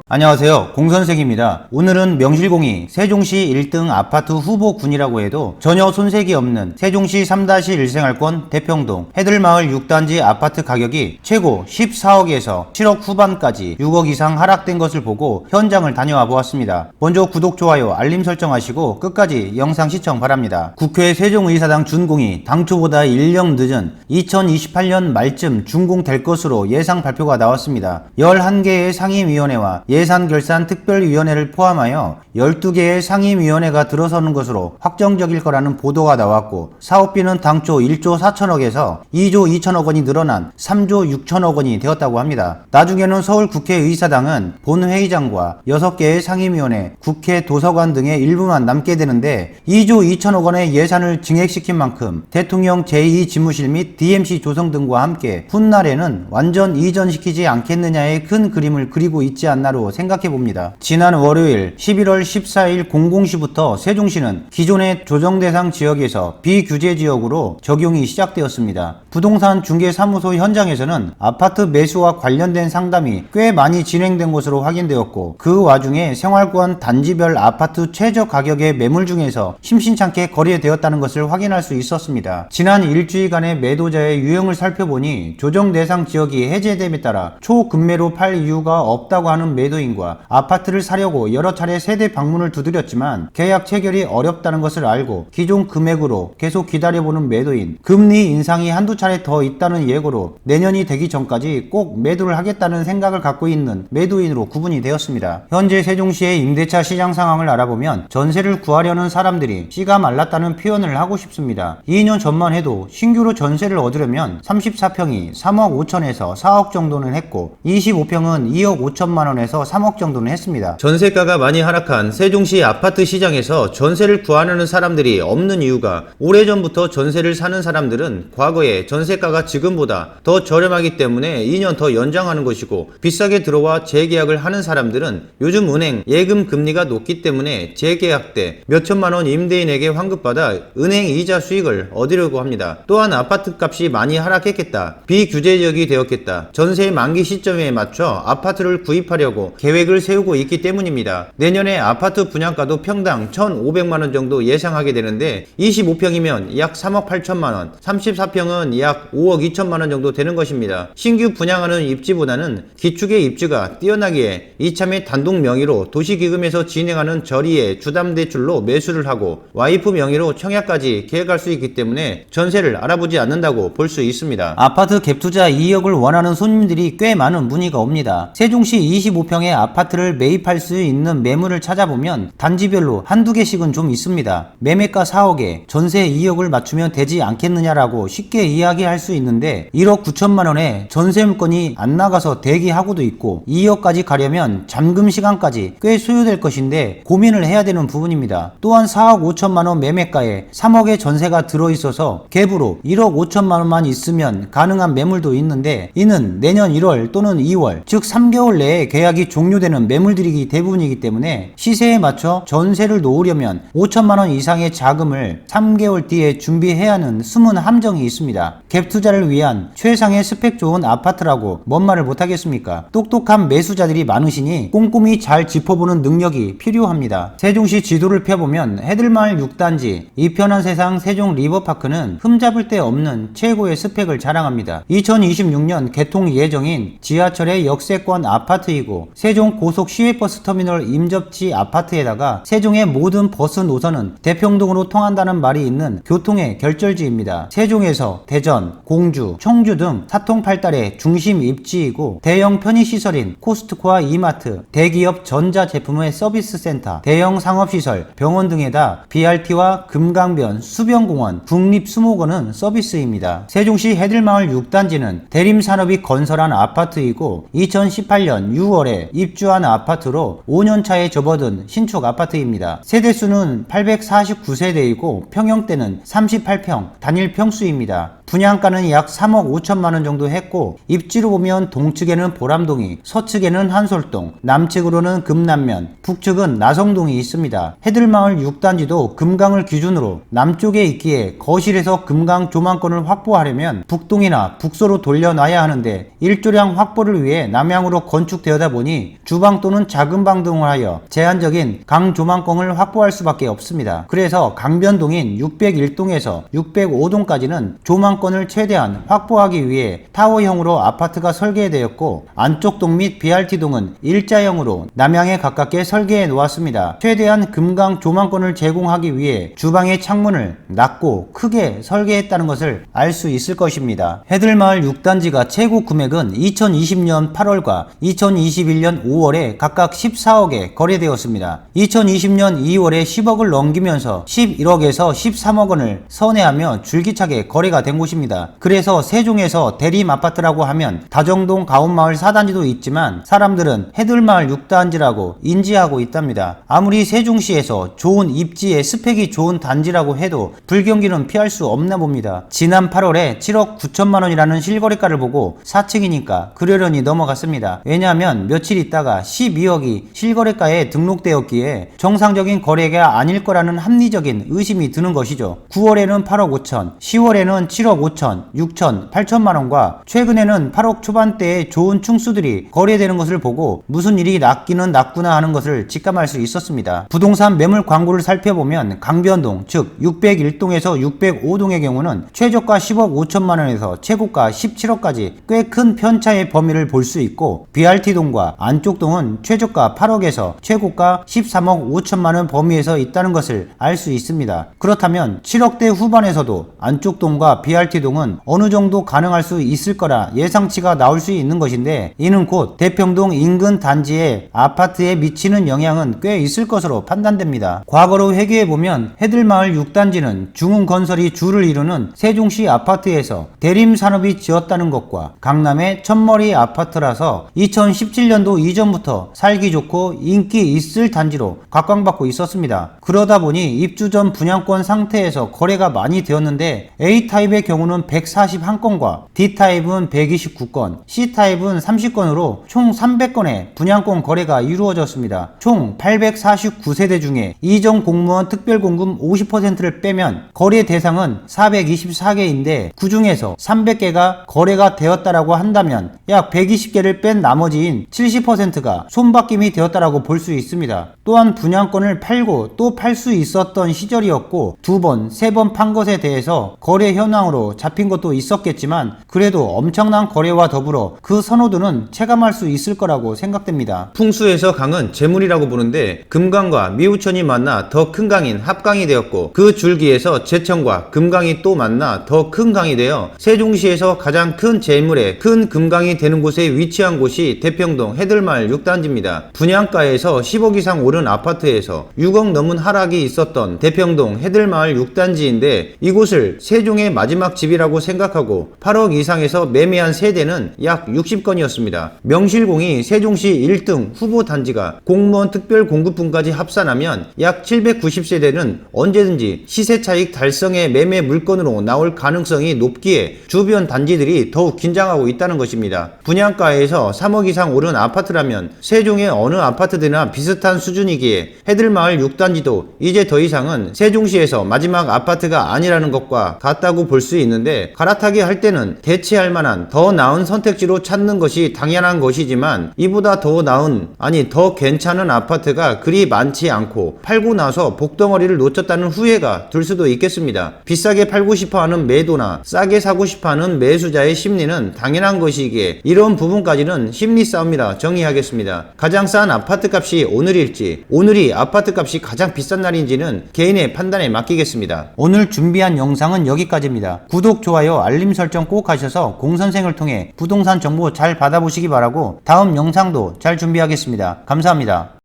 안녕하세요, 공선생입니다. 오늘은 명실공히 세종시 1등 아파트 후보군이라고 해도 전혀 손색이 없는 세종시 3-1생활권 대평동 해들마을 6단지 아파트 가격이 최고 14억에서 7억 후반까지 6억 이상 하락된 것을 보고 현장을 다녀와 보았습니다. 먼저 구독, 좋아요, 알림 설정하시고 끝까지 영상 시청 바랍니다. 국회 세종의사당 준공이 당초보다 1년 늦은 2028년 말쯤 준공될 것으로 예상 발표가 나왔습니다. 11개의 상임위원회와 예산결산특별위원회를 포함하여 12개의 상임위원회가 들어서는 것으로 확정적일 거라는 보도가 나왔고, 사업비는 당초 1조 4천억에서 2조 2천억 원이 늘어난 3조 6천억 원이 되었다고 합니다. 나중에는 서울 국회의사당은 본회의장과 6개의 상임위원회, 국회 도서관 등의 일부만 남게 되는데 2조 2천억 원의 예산을 증액시킨 만큼 대통령 제2집무실 및 DMC 조성 등과 함께 훗날에는 완전 이전시키지 않겠느냐의 큰 그림을 그리고 있지 않나로 생각해봅니다. 지난 월요일 11월 14일 00시부터 세종시는 기존의 조정대상 지역에서 비규제 지역으로 적용이 시작되었습니다. 부동산 중개사무소 현장에서는 아파트 매수와 관련된 상담이 꽤 많이 진행된 것으로 확인되었고, 그 와중에 생활권 단지별 아파트 최저 가격의 매물 중에서 심심찮게 거래되었다는 것을 확인할 수 있었습니다. 지난 일주일간의 매도자의 유형을 살펴보니 조정대상 지역이 해제됨에 따라 초급매로 팔 이유가 없다고 하는 매도인과 아파트를 사려고 여러 차례 세대 방문을 두드렸지만 계약 체결이 어렵다는 것을 알고 기존 금액으로 계속 기다려보는 매도인, 금리 인상이 한두 차례 더 있다는 예고로 내년이 되기 전까지 꼭 매도를 하겠다는 생각을 갖고 있는 매도인으로 구분이 되었습니다. 현재 세종시의 임대차 시장 상황을 알아보면 전세를 구하려는 사람들이 씨가 말랐다는 표현을 하고 싶습니다. 2년 전만 해도 신규로 전세를 얻으려면 34평이 3억 5천에서 4억 정도는 했고 25평은 2억 5천만 원에서 3억 정도는 했습니다. 전세가가 많이 하락한 세종시 아파트 시장에서 전세를 구하려는 사람들이 없는 이유가, 오래전부터 전세를 사는 사람들은 과거에 전세가가 지금보다 더 저렴하기 때문에 2년 더 연장하는 것이고, 비싸게 들어와 재계약을 하는 사람들은 요즘 은행 예금 금리가 높기 때문에 재계약 때 몇천만 원 임대인에게 환급받아 은행 이자 수익을 얻으려고 합니다. 또한 아파트 값이 많이 하락했겠다, 비규제 지역이 되었겠다, 전세 만기 시점에 맞춰 아파트를 구입하려고 계획을 세우고 있기 때문입니다. 내년에 아파트 분양가도 평당 1,500만원 정도 예상하게 되는데 25평이면 약 3억 8천만원, 34평은 약 5억 2천만원 정도 되는 것입니다. 신규 분양하는 입지보다는 기축의 입지가 뛰어나기에 이참에 단독 명의로 도시기금에서 진행하는 저리의 주담대출로 매수를 하고 와이프 명의로 청약까지 계획할 수 있기 때문에 전세를 알아보지 않는다고 볼 수 있습니다. 아파트 갭투자 2억을 원하는 손님들이 꽤 많은 문의가 옵니다. 세종시 25평의 아파트를 매입할 수 있는 매물을 찾아보면 단지별로 한두 개씩은 좀 있습니다. 매매가 4억에 전세 2억을 맞추면 되지 않겠느냐라고 쉽게 이야기할 수 있는데 1억 9천만 원에 전세 물건이 안 나가서 대기하고도 있고 2억까지 가려면 잠금 시간까지 꽤 소요될 것인데 고민을 해야 되는 부분입니다. 또한 4억 5천만 원 매매가에 3억의 전세가 들어있어서 갭으로 1억 5천만 원만 있으면 가능한 매물도 있는데, 이는 내년 1월 또는 2월 즉 3개월 내에 계약이 종료되는 매물들이 대부분이기 때문에 시세에 맞춰 전세를 놓으려면 5천만 원 이상의 자금을 3개월 뒤에 준비해야 하는 숨은 함정이 있습니다. 갭 투자를 위한 최상의 스펙 좋은 아파트라고 뭔 말을 못하겠습니까? 똑똑한 매수자들이 많으시니 꼼꼼히 잘 짚어보는 능력이 필요합니다. 세종시 지도를 펴보면 해들마을 6단지, 이편한 세상 세종 리버파크는 흠잡을 데 없는 최고의 스펙을 자랑합니다. 2026년 개통 예정인 지하철의 역세권 아파트이고 세종 고속 시외버스 터미널 임접지 아파트에다가 세종의 모든 버스 노선은 대평동으로 통한다는 말이 있는 교통의 결절지입니다. 세종에서 대전, 공주, 청주 등 사통팔달의 중심 입지이고 대형 편의시설인 코스트코와 이마트, 대기업 전자제품의 서비스 센터, 대형 상업시설, 병원 등에다 BRT와 금강변, 수변공원, 국립수목원은 서비스입니다. 세종시 해들마을 6단지는 대림산업이 건설한 아파트이고 2018년 6월에 입주한 아파트로 5년차에 접어든 신축 아파트입니다. 세대수는 849세대이고 평형대는 38평, 단일 평수입니다. 분양가는 약 3억 5천만 원 정도 했고, 입지로 보면 동측에는 보람동이, 서측에는 한솔동, 남측으로는 금남면, 북측은 나성동이 있습니다. 해들마을 6단지도 금강을 기준으로 남쪽에 있기에 거실에서 금강 조망권을 확보하려면 북동이나 북서로 돌려놔야 하는데, 일조량 확보를 위해 남향으로 건축되어다 보니 주방 또는 작은 방 등을 하여 제한적인 강 조망권을 확보할 수밖에 없습니다. 그래서 강변동인 601동에서 605동까지는 조망권을 최대한 확보하기 위해 타워형으로 아파트가 설계되었고, 안쪽동 및 BRT동은 일자형으로 남향에 가깝게 설계해 놓았습니다. 최대한 금강 조망권을 제공하기 위해 주방의 창문을 낮고 크게 설계했다는 것을 알 수 있을 것입니다. 해들마을 6단지가 최고 금액은 2020년 8월과 2021년 5월에 각각 14억에 거래되었습니다. 2020년 2월에 10억을 넘기면서 11억에서 13억 원을 선회하며 줄기차게 거래가 된 곳입니다. 그래서 세종에서 대림 아파트라고 하면 다정동 가온마을 4단지도 있지만 사람들은 해들마을 6단지라고 인지하고 있답니다. 아무리 세종시에서 좋은 입지에 스펙이 좋은 단지라고 해도 불경기는 피할 수 없나 봅니다. 지난 8월에 7억 9천만 원이라는 실거래가를 보고 4층이니까 그러려니 넘어갔습니다. 왜냐하면 며칠 있다가 12억이 실거래가에 등록되었기에 정상적인 거래가 아닐 거라는 합리적인 의심이 드는 것이죠. 9월에는 8억 5천, 10월에는 7억 5천, 6천, 8천만 원과 최근에는 8억 초반대의 좋은 층수들이 거래되는 것을 보고 무슨 일이 났기는 났구나 하는 것을 직감할 수 있었습니다. 부동산 매물 광고를 살펴보면 강변동, 즉 601동에서 605동의 경우는 최저가 10억 5천만 원에서 최고가 17억까지 꽤 큰 편차의 범위를 볼 수 있고, BRT동과 안쪽동은 최저가 8억에서 최고가 13억 5천만 원 범위에서 있다는 것을 알 수 있습니다. 그렇다면 7억대 후반에서도 안쪽동과 BRT동은 어느 정도 가능할 수 있을 거라 예상치가 나올 수 있는 것인데, 이는 곧 대평동 인근 단지의 아파트에 미치는 영향은 꽤 있을 것으로 판단됩니다. 과거로 회귀해보면 해들마을 6단지는 중흥건설이 주를 이루는 세종시 아파트에서 대림산업이 지었다는 것과 강남의 첫머리 아파트라서 2017년도 이전부터 살기 좋고 인기 있을 단지로 각광받고 있었습니다. 그러다 보니 입주 전 분양권 상태에서 거래가 많이 되었는데, A타입의 경우는 141건과 D타입은 129건, C타입은 30건으로 총 300건의 분양권 거래가 이루어졌습니다. 총 849세대 중에 이전 공무원 특별공금 50%를 빼면 거래 대상은 424개인데 그 중에서 300개가 거래가 되었다라고 한다면 약 120개를 뺀 나머지인 70%가 손바뀜이 되었다라고 볼 수 있습니다. 또한 분양권을 팔고 또 팔 수 있었던 시절이었고, 2번, 3번 판 것에 대해서 거래 현황으로 잡힌 것도 있었겠지만 그래도 엄청난 거래와 더불어 그 선호도는 체감할 수 있을 거라고 생각됩니다. 풍수에서 강은 재물이라고 부르는데, 금강과 미우천이 만나 더 큰 강인 합강이 되었고, 그 줄기에서 제천과 금강이 또 만나 더 큰 강이 되어 세종시에서 가장 큰 재물의 큰 금강이 되는 곳에 위치한 곳이 대평동 해들마을 6단지입니다. 분양가에서 10억 이상 오른 아파트에서 6억 넘은 하락이 있었던 대평동 해들마을 6단지인데, 이곳을 세종의 마지막 집이라고 생각하고 8억 이상에서 매매한 세대는 약 60건이었습니다. 명실공히 세종시 1등 후보 단지가 공무원 특별 공급분까지 합산하면 약 790세대는 언제든지 시세 차익 달성의 매매 물건으로 나올 가능성이 높기에 주변 단지들이 더욱 긴장하고 있다는 것입니다. 분양가에서 3억 이상 오른 아파트라면 세종의 어느 아파트들이나 비슷한 수준이기에 해들마을 6단지도 이제 더 이상은 세종시에서 마지막 아파트가 아니라는 것과 같다고 볼 수 있는데, 갈아타기 할 때는 대체할 만한 더 나은 선택지로 찾는 것이 당연한 것이지만, 이보다 더 나은, 아니 더 괜찮은 아파트가 그리 많지 않고 팔고 나서 복덩어리를 놓쳤다는 후회가 들 수도 있겠습니다. 비싸게 팔고 싶어하는 매도나 싸게 사고 싶어하는 매수자의 심리는 당연한 것이기에 이런 부분까지는 심리 싸움이라 정의하겠습니다. 가장 싼 아파트 값이 오늘일지, 오늘이 아파트 값이 가장 비싼 날인지는 개인의 판단에 맡기겠습니다. 오늘 준비한 영상은 여기까지입니다. 구독, 좋아요, 알림 설정 꼭 하셔서 공선생을 통해 부동산 정보 잘 받아보시기 바라고 다음 영상도 잘 준비하겠습니다. 감사합니다.